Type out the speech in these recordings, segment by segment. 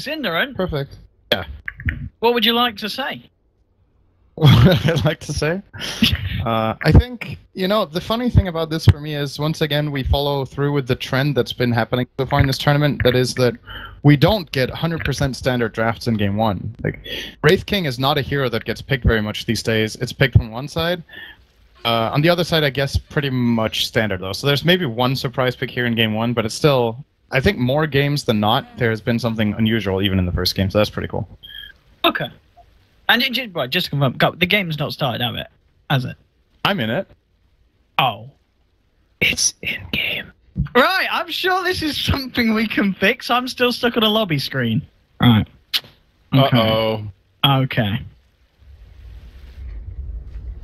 Cinderin, Perfect. Yeah. what would you like to say? What would I like to say? I think, the funny thing about this for me is, once again, we follow through with the trend that's been happening so far in this tournament. That is that we don't get 100% standard drafts in game one. Like, Wraith King is not a hero that gets picked very much these days. It's picked from one side. On the other side, I guess, pretty much standard, though. So there's maybe one surprise pick here in game one, but it's still, I think more games than not, there has been something unusual even in the first game, so that's pretty cool. Okay. And just to confirm, the game's not started, has it? I'm in it. Oh. It's in-game. Right, I'm sure this is something we can fix. I'm still stuck on a lobby screen. Right. Okay. Uh-oh. Okay.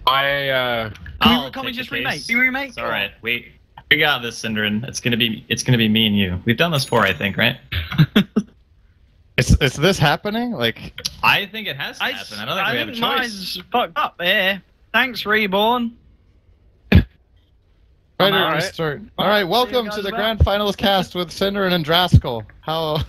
Can we just remake? Do you remake? It's all right. We got this, Cinderin. It's gonna be me and you. We've done this before, I think, right? Is this happening? Like, I think it has to happen. I don't think we have a choice. Mine's fucked up there. Thanks, Reborn. All right, welcome to the grand finals cast with Cinderin and Draskell. How?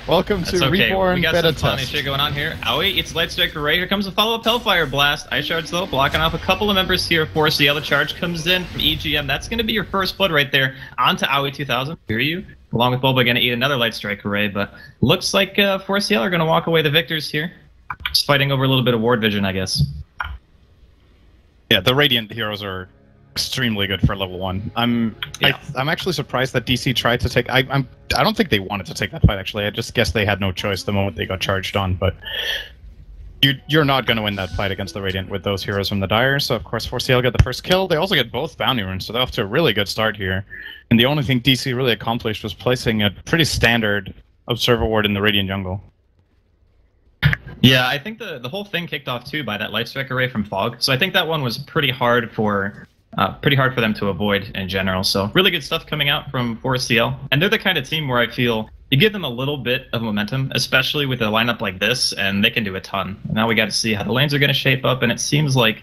Welcome to Reborn we got beta some funny test. shit going on here. Owie, it's Light Striker Ray. Here comes a follow-up Hellfire Blast. Ice Shards, though, blocking off a couple of members here. 4C&L, the charge comes in from EGM. That's going to be your first blood right there. On to Owie 2000. Hear you. Along with Bulba, going to eat another Light Striker Ray, but looks like 4C&L are going to walk away the victors here. Just fighting over a little bit of ward vision, I guess. Yeah, the Radiant heroes are extremely good for level 1. I'm actually surprised that DC tried to take. I don't think they wanted to take that fight. Actually, I just guess they had no choice the moment they got charged on. But you're not going to win that fight against the Radiant with those heroes from the Dire. So of course 4C&L get the first kill. They also get both bounty runes, so they're off to a really good start here. And the only thing DC really accomplished was placing a pretty standard Observer Ward in the Radiant jungle. Yeah, I think the whole thing kicked off too by that Light Strike Array from Fog. So I think that one was pretty hard for them to avoid in general. So really good stuff coming out from 4C&L. And they're the kind of team where I feel you give them a little bit of momentum, especially with a lineup like this, and they can do a ton. Now we got to see how the lanes are going to shape up, and it seems like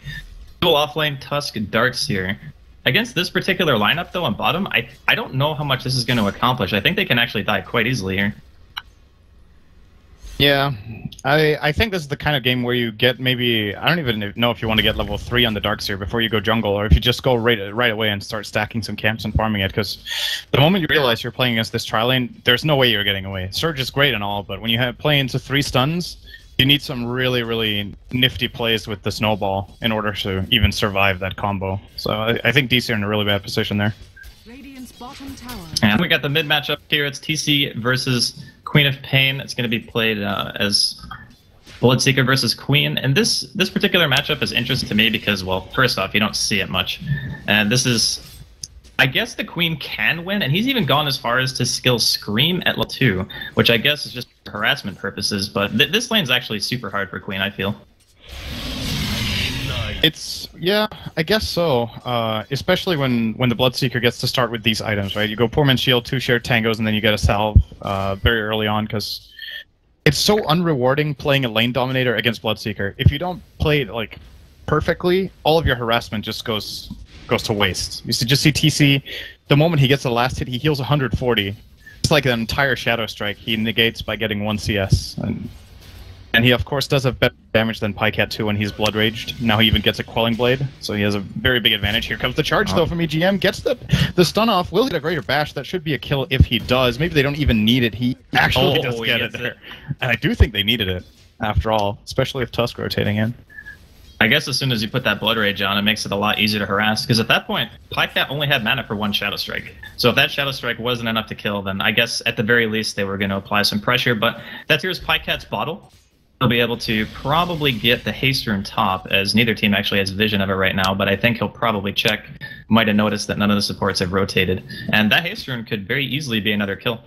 dual offlane Tusk Darts here. Against this particular lineup, though, on bottom, I don't know how much this is going to accomplish. I think they can actually die quite easily here. Yeah, I think this is the kind of game where you get maybe, I don't even know if you want to get level 3 on the Darkseer before you go jungle, or if you just go right away and start stacking some camps and farming it, because the moment you realize you're playing against this tri-lane, there's no way you're getting away. Surge is great and all, but when you play into 3 stuns, you need some really, really nifty plays with the snowball in order to even survive that combo. So I think DC are in a really bad position there. Bottom tower. And we got the mid matchup here. It's TC versus Queen of Pain. It's going to be played as Bloodseeker versus Queen. And this particular matchup is interesting to me because, well, first off, you don't see it much. And this is, I guess the Queen can win, and he's even gone as far as to skill Scream at level 2, which I guess is just for harassment purposes. But this lane's actually super hard for Queen, I feel. Yeah, I guess so. Especially when the Bloodseeker gets to start with these items, right? You go Poor Man's Shield, 2 shared tangos, and then you get a salve very early on, because it's so unrewarding playing a lane dominator against Bloodseeker. If you don't play it like perfectly, all of your harassment just goes to waste. You just see TC, the moment he gets the last hit, he heals 140. It's like an entire Shadow Strike he negates by getting 1 CS. And he, of course, does have better damage than Pycat 2 when he's Blood Raged. Now he even gets a Quelling Blade, so he has a very big advantage. Here comes the charge, though, from EGM. Gets the stun off. Will get a Greater Bash. That should be a kill if he does. Maybe they don't even need it. He actually does get it there. And I do think they needed it, after all, especially with Tusk rotating in. I guess as soon as you put that Blood Rage on, it makes it a lot easier to harass, because at that point, Pycat only had mana for 1 Shadow Strike. So if that Shadow Strike wasn't enough to kill, then I guess at the very least they were going to apply some pressure. But that's here's Pycat's bottle. He'll be able to probably get the haste rune top, as neither team actually has vision of it right now, but I think he'll probably check. Might have noticed that none of the supports have rotated. And that haste rune could very easily be another kill.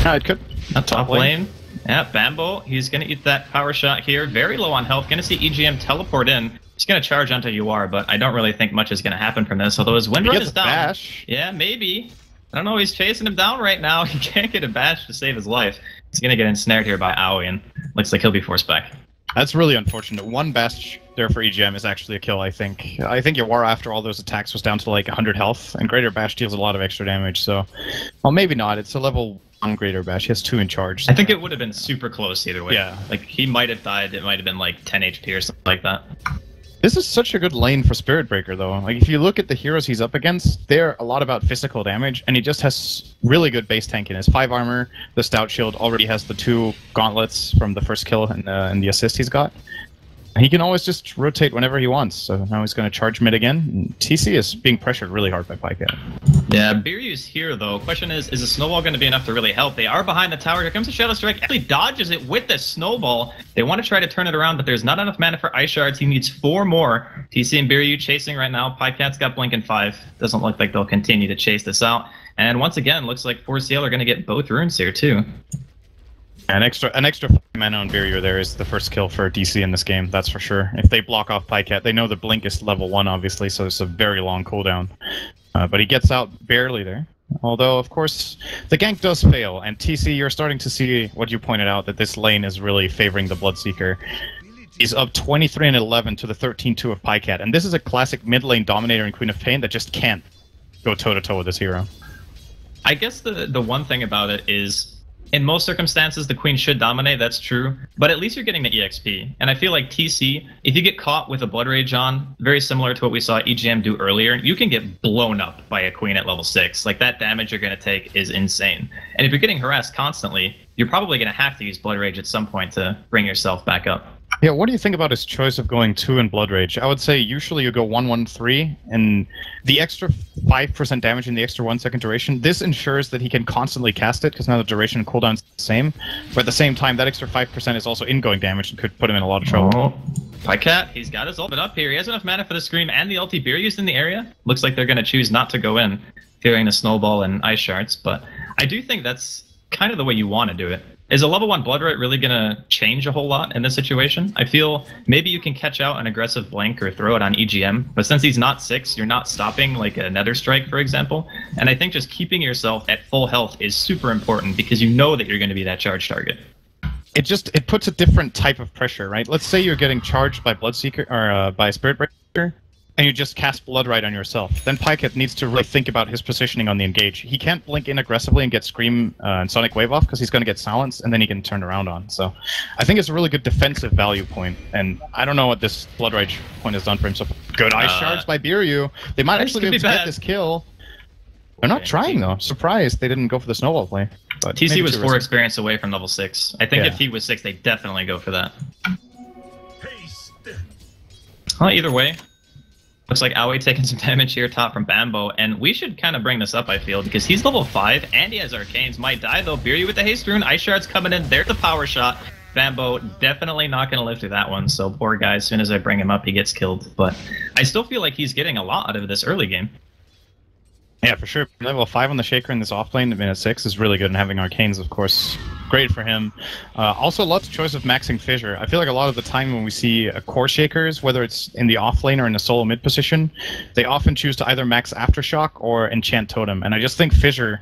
It could. A top lane. Yeah, Bambo, he's going to eat that power shot here. Very low on health. Going to see EGM teleport in. He's going to charge onto UR, but I don't really think much is going to happen from this, although his wind run is down. Bash. Yeah, maybe. I don't know, he's chasing him down right now. He can't get a bash to save his life. He's going to get ensnared here by Owie, and looks like he'll be forced back. That's really unfortunate. 1 bash there for EGM is actually a kill, I think. I think your war after all those attacks was down to like 100 health, and Greater Bash deals a lot of extra damage, so... Well, maybe not. It's a level on Greater Bash. He has 2 in charge. I think it would have been super close either way. Yeah. Like, he might have died. It might have been like 10 HP or something like that. This is such a good lane for Spirit Breaker, though. Like, if you look at the heroes he's up against, they're a lot about physical damage, and he just has really good base tanking. His 5 armor, the Stout Shield, already has the 2 gauntlets from the first kill and the assist he's got. He can always just rotate whenever he wants, so now he's going to charge mid again. And TC is being pressured really hard by Pycat. Yeah, Biryu's here, though. Question is the snowball going to be enough to really help? They are behind the tower. Here comes the Shadow Strike. Actually dodges it with the snowball. They want to try to turn it around, but there's not enough mana for Ice Shards. He needs 4 more. TC and Biryu chasing right now. Pycat's got Blink in 5. Doesn't look like they'll continue to chase this out. And once again, looks like 4CL are going to get both runes here, too. An extra mana on Biryu there is the first kill for DC in this game, that's for sure. If they block off Pycat, they know the Blink is level 1, obviously, so it's a very long cooldown. But he gets out barely there. Although, of course, the gank does fail, and TC, you're starting to see what you pointed out, that this lane is really favoring the Bloodseeker. He's up 23 and 11 to the 13-2 of Pycat, and this is a classic mid lane dominator in Queen of Pain that just can't go toe-to-toe with this hero. I guess the one thing about it is, in most circumstances, the Queen should dominate, that's true, but at least you're getting the EXP. And I feel like TC, if you get caught with a Blood Rage on, very similar to what we saw EGM do earlier, you can get blown up by a Queen at level 6. Like, that damage you're going to take is insane. And if you're getting harassed constantly, you're probably going to have to use Blood Rage at some point to bring yourself back up. Yeah, what do you think about his choice of going 2 in Blood Rage? I would say usually you go 1-1-3, and the extra 5% damage in the extra 1 second duration, this ensures that he can constantly cast it, because now the duration and cooldown is the same. But at the same time, that extra 5% is also ingoing damage and could put him in a lot of trouble. Oh. Pycat, he's got his ultimate up here. He has enough mana for the Scream and the ulti. Biryu's in the area. Looks like they're going to choose not to go in, fearing the Snowball and Ice Shards. But I do think that's kind of the way you want to do it. Is a level 1 Blood Right really going to change a whole lot in this situation? I feel maybe you can catch out an aggressive Blink or throw it on EGM, but since he's not 6, you're not stopping like a Nether Strike, for example. And I think just keeping yourself at full health is super important because you know that you're going to be that charge target. It puts a different type of pressure, right? Let's say you're getting charged by Bloodseeker or by Spirit Breaker, and you just cast Blood Right on yourself. Then Pycat needs to really think about his positioning on the engage. He can't blink in aggressively and get Scream and Sonic Wave off because he's going to get silenced, and then he can turn around on. So I think it's a really good defensive value point, and I don't know what this Blood Rage point has done for him. So good Ice Shards by Biryu. They might actually be able to get this kill. They're not trying, though. Surprised they didn't go for the Snowball play. But TC was 4 experience away from level 6. I think if he was 6, they definitely go for that. Well, either way, looks like Aoi taking some damage here top from Bambo, and we should kind of bring this up, I feel, because he's level 5, and he has Arcanes. Might die, though. Biryu with the Haste Rune. Ice Shard's coming in. There's the power shot. Bambo definitely not going to live through that one, so poor guy, as soon as I bring him up, he gets killed. But I still feel like he's getting a lot out of this early game. Yeah, for sure. Level 5 on the Shaker in this offlane at minute 6 is really good, and having Arcanes, of course, great for him. Also, lots of choice of maxing Fissure. I feel like a lot of the time when we see core Shakers, whether it's in the offlane or in a solo mid position, they often choose to either max Aftershock or enchant Totem, and I just think Fissure...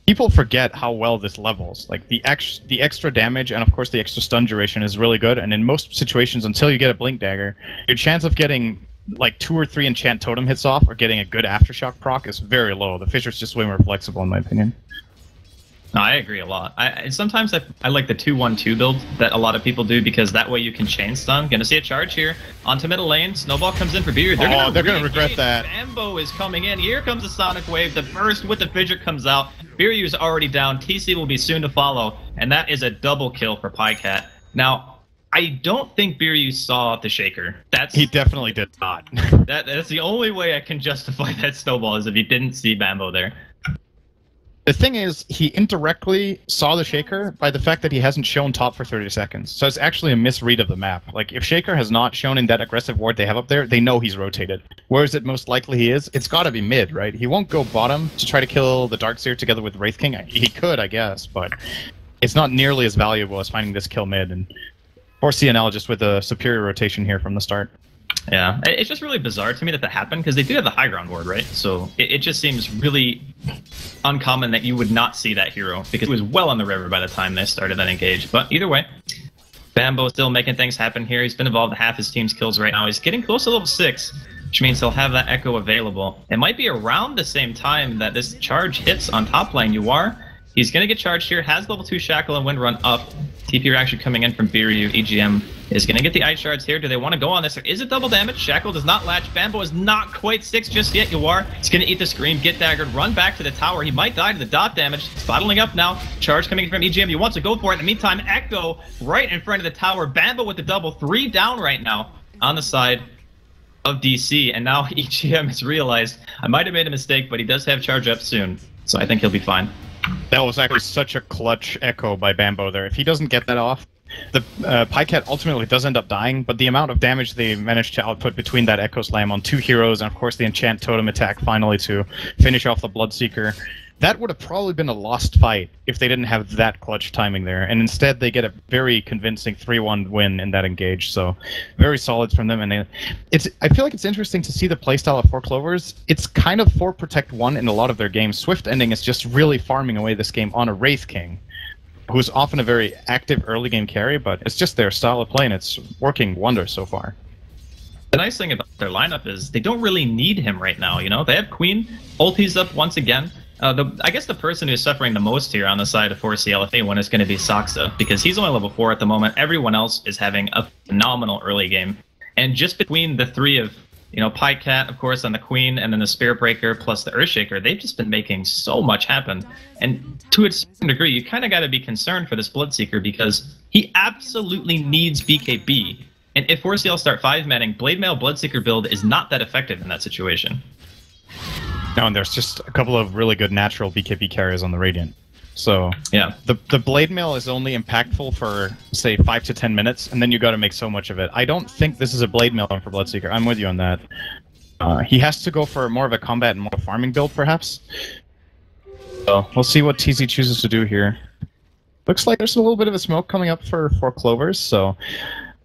People forget how well this levels. Like, the extra damage and, of course, the extra stun duration is really good, and in most situations, until you get a Blink Dagger, your chance of getting like 2 or 3 enchant totem hits off or getting a good aftershock proc is very low. The Fissure's just way more flexible in my opinion. No, I agree a lot. Sometimes I like the 2-1-2 build that a lot of people do because that way you can chain stun. Gonna see a charge here onto middle lane. Snowball comes in for Biryu. They're gonna regret that. Bambo is coming in. Here comes the Sonic Wave. The burst with the Fissure comes out. Biryu's already down. TC will be soon to follow, and that is a double kill for Pycat. Now, I don't think Biryu saw the Shaker. He definitely did not. That's the only way I can justify that snowball is if he didn't see Bambo there. The thing is, he indirectly saw the Shaker by the fact that he hasn't shown top for 30 seconds. So it's actually a misread of the map. Like, if Shaker has not shown in that aggressive ward they have up there, they know he's rotated. Where is it most likely he is? It's gotta be mid, right? He won't go bottom to try to kill the Darkseer together with Wraith King. He could, I guess, but it's not nearly as valuable as finding this kill mid. And 4C&L just with a superior rotation here from the start. Yeah, it's just really bizarre to me that happened because they do have the high ground ward, right? So it just seems really uncommon that you would not see that hero because it was well on the river by the time they started that engage. But either way, Bambo still making things happen here. He's been involved in half his team's kills right now. He's getting close to level 6, which means he'll have that Echo available. It might be around the same time that this charge hits on top lane. You are. He's going to get charged here, has level 2 Shackle and Wind Run up. TP reaction coming in from Biryu. EGM is going to get the Ice Shards here. Do they want to go on this? There is a double damage. Shackle does not latch. Bambo is not quite 6 just yet. Yawar is going to eat the Scream, get daggered, run back to the tower. He might die to the dot damage. It's bottling up now. Charge coming from EGM. He wants to go for it. In the meantime, Echo right in front of the tower. Bambo with the double. 3 down right now on the side of DC. And now EGM has realized, I might have made a mistake, but he does have charge up soon. So I think he'll be fine. That was actually such a clutch echo by Bambo there. If he doesn't get that off, the Pycat ultimately does end up dying, but the amount of damage they managed to output between that Echo Slam on 2 heroes, and of course the Enchant Totem attack finally to finish off the Bloodseeker, that would have probably been a lost fight if they didn't have that clutch timing there. And instead they get a very convincing 3-1 win in that engage, so very solid from them. And I feel like it's interesting to see the playstyle of 4 Clovers. It's kind of 4 Protect 1 in a lot of their games. Swift Ending is just really farming away this game on a Wraith King, who's often a very active early game carry, but it's just their style of play and it's working wonders so far. The nice thing about their lineup is they don't really need him right now, you know? They have Queen, ulti's up once again. I guess the person who's suffering the most here on the side of 4C&L, if anyone, is going to be Saksa, because he's only level 4 at the moment. Everyone else is having a phenomenal early game. And just between the 3 of, you know, Pycat, of course, on the Queen, and then the Spirit Breaker, plus the Earthshaker, they've just been making so much happen. And to a certain degree, you kind of got to be concerned for this Bloodseeker, because he absolutely needs BKB. And if 4CL start 5-manning, Blade Mail Bloodseeker build is not that effective in that situation. No, and there's just a couple of really good natural BKB carriers on the Radiant. So yeah, the Blade Mail is only impactful for, say, 5 to 10 minutes, and then you got to make so much of it. I don't think this is a Blade Mail for Bloodseeker. I'm with you on that. He has to go for more of a combat and more farming build, perhaps. So we'll see what TZ chooses to do here. Looks like there's a little bit of a smoke coming up for 4 Clovers, so...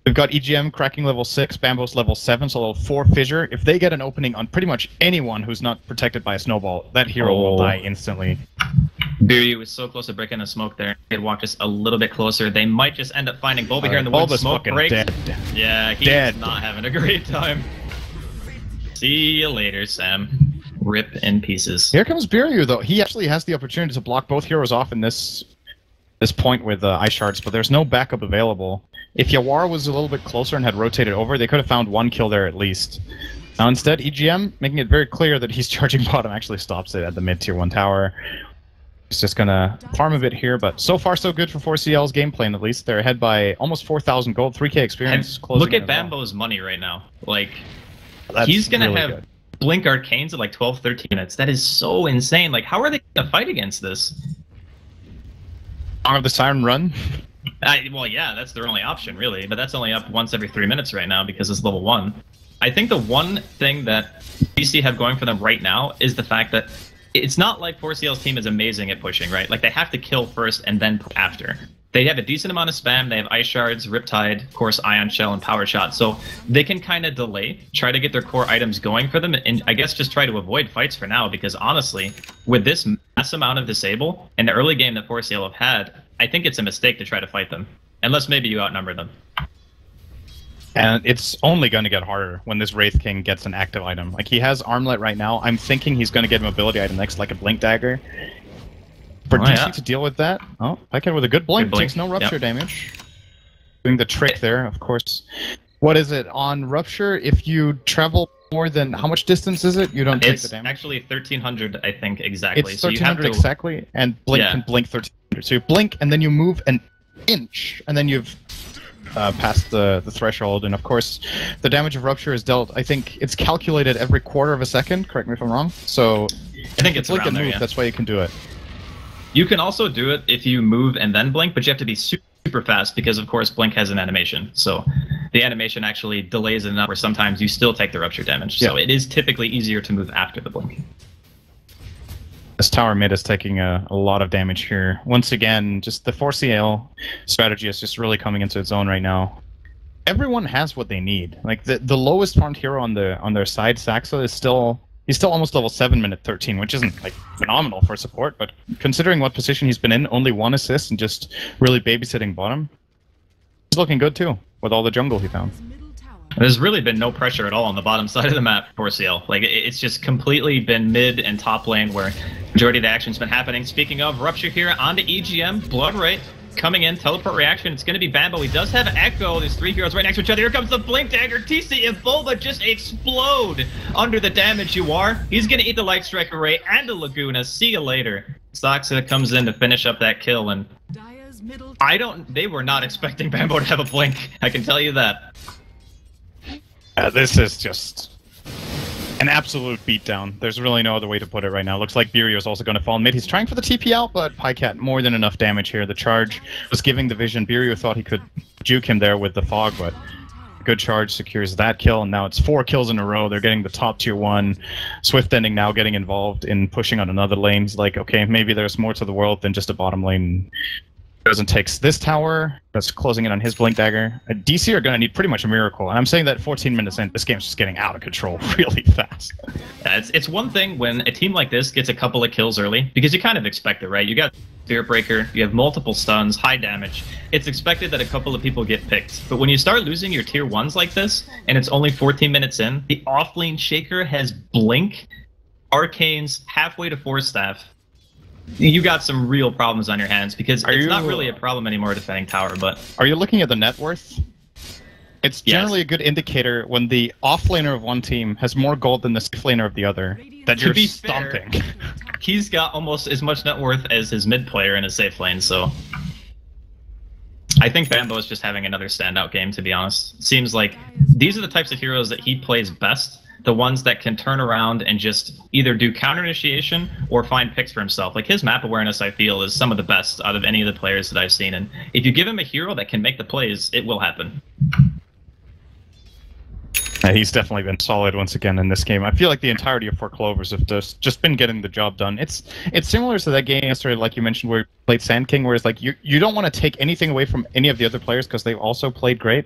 We've got EGM cracking level 6, Bambo's level 7, so level 4 Fissure. If they get an opening on pretty much anyone who's not protected by a snowball, that hero will die instantly. Biryu was so close to breaking the smoke there. He had walked just a little bit closer. They might just end up finding Bulba here in the woods. Bulba's fucking dead. Yeah, he's not having a great time. See you later, Sam. Rip in pieces. Here comes Biryu, though. He actually has the opportunity to block both heroes off in this point with Ice Shards, but there's no backup available. If Yawar was a little bit closer and had rotated over, they could have found 1 kill there at least. Now instead, EGM, making it very clear that he's charging bottom, actually stops it at the mid-tier 1 tower. He's just gonna farm a bit here, but so far so good for 4CL's game plan, at least. They're ahead by almost 4,000 gold, 3k experience. Look at Bambo's money right now. Like, he's gonna really have Blink Arcanes at like 12, 13 minutes. That is so insane. Like, how are they gonna fight against this? Song of the Siren run? Well, yeah, that's their only option, really. But that's only up once every 3 minutes right now because it's level 1. I think the one thing that DC have going for them right now is the fact that it's not like 4CL's team is amazing at pushing, right? Like, they have to kill first and then after. They have a decent amount of spam. They have Ice Shards, Riptide, of course, Ion Shell, and Power Shot. So they can kind of delay, try to get their core items going for them, and I guess just try to avoid fights for now, because honestly, with this mass amount of disable in the early game that 4CL have had, I think it's a mistake to try to fight them. Unless maybe you outnumber them. And it's only going to get harder when this Wraith King gets an active item. Like, he has Armlet right now. I'm thinking he's going to get a mobility item next, like a Blink Dagger. For DC to deal with that, Pycat with a good blink, takes no Rupture damage. Doing the trick there, of course. What is it? On Rupture, if you travel more than... How much distance is it? You don't take the damage? It's actually 1,300, I think, exactly. It's 1,300 exactly, and Blink can blink 1,300. So you blink, and then you move an inch, and then you've passed the threshold. And of course, the damage of Rupture is dealt, I think it's calculated every quarter of a second, correct me if I'm wrong. So I think it's blink around and move, there, that's why you can do it. You can also do it if you move and then blink, but you have to be super fast because, of course, blink has an animation. So the animation actually delays it enough where sometimes you still take the Rupture damage. So it is typically easier to move after the blink. This tower mid is taking a lot of damage here. Once again, just the 4CL strategy is just really coming into its own right now. Everyone has what they need. Like, the lowest farmed hero on their side, Saxa, is still... He's still almost level 7 minute 13, which isn't like phenomenal for support, but considering what position he's been in, only 1 assist and just really babysitting bottom, he's looking good too, with all the jungle he found. There's really been no pressure at all on the bottom side of the map for 4CL. Like, it's just completely been mid and top lane where Majority of the action's been happening. Speaking of, Rupture here onto EGM, Blood Right coming in, teleport reaction. It's going to be Bambo. He does have Echo. There's 3 heroes right next to each other. Here comes the Blink Dagger. TC and Boba just explode under the damage you are. He's going to eat the Light Strike Array and the Laguna. See you later. Soxa comes in to finish up that kill, and they were not expecting Bambo to have a Blink. I can tell you that. This is just an absolute beatdown. There's really no other way to put it right now. Looks like Biryu is also going to fall in mid. He's trying for the TP out, but Pycat more than enough damage here. The charge was giving the vision. Biryu thought he could juke him there with the fog, but good charge secures that kill, and now it's 4 kills in a row. They're getting the top tier 1. Swift Ending now getting involved in pushing on another lane. He's like, okay, maybe there's more to the world than just a bottom lane. Doesn't takes this tower, that's closing in on his Blink Dagger. DC are going to need pretty much a miracle, and I'm saying that 14 minutes in, this game's just getting out of control really fast. It's one thing when a team like this gets a couple of kills early, because you kind of expect it, right? You got Spirit Breaker, you have multiple stuns, high damage. It's expected that a couple of people get picked. But when you start losing your tier 1s like this, and it's only 14 minutes in, the offlane Shaker has Blink, Arcanes, halfway to Force Staff. You got some real problems on your hands, because it's not really a problem anymore defending tower, but... Are you looking at the net worth? It's generally a good indicator when the offlaner of one team has more gold than the safe laner of the other, that you're stomping. Fair, he's got almost as much net worth as his mid player in his safe lane, so... I think Bambo is just having another standout game, to be honest. It seems like these are the types of heroes that he plays best. The ones that can turn around and just either do counter initiation or find picks for himself. Like, his map awareness, I feel, is some of the best out of any of the players that I've seen. And if you give him a hero that can make the plays, it will happen. He's definitely been solid once again in this game. I feel like the entirety of 4 Clovers have just been getting the job done. It's similar to that game yesterday, like you mentioned, where you played Sand King, where it's like you don't want to take anything away from any of the other players because they've also played great.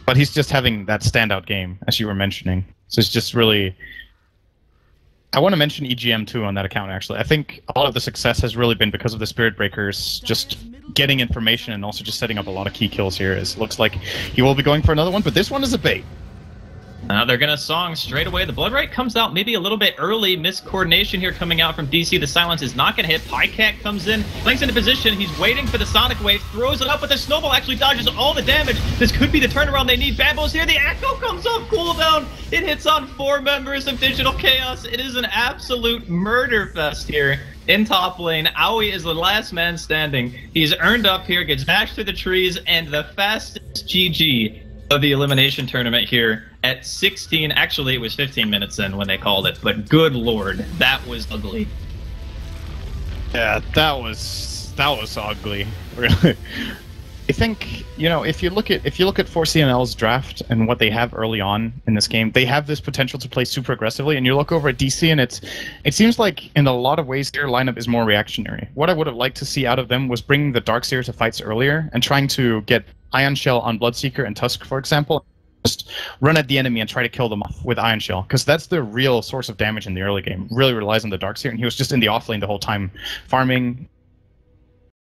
But he's just having that standout game, as you were mentioning. So it's just really... I want to mention EGM too on that account, actually. I think a lot of the success has really been because of the Spirit Breakers just getting information and also just setting up a lot of key kills here. It looks like he will be going for another one, but this one is a bait. They're going to song straight away. The Blood Right comes out maybe a little bit early. Miscoordination here coming out from DC. The silence is not going to hit. Pycat comes in, links into position. He's waiting for the Sonic Wave, throws it up, but the Snowball actually dodges all the damage. This could be the turnaround they need. Bambo's here. The Echo comes off cooldown. It hits on 4 members of Digital Chaos. It is an absolute murder fest here in top lane. Aoi is the last man standing. He's earned up here, gets dashed through the trees, and the fastest GG of the Elimination tournament here at 16. Actually, it was 15 minutes in when they called it, but good lord, that was ugly. Yeah, that was ugly. Really. I think, you know, if you look at 4C&L's draft and what they have early on in this game, they have this potential to play super aggressively. And you look over at DC, and it seems like in a lot of ways their lineup is more reactionary. What I would have liked to see out of them was bringing the Darkseer to fights earlier and trying to get Ion Shell on Bloodseeker and Tusk, for example. Just run at the enemy and try to kill them off with Ion Shell, because that's the real source of damage in the early game. Really relies on the Darkseer, and he was just in the offlane the whole time, farming,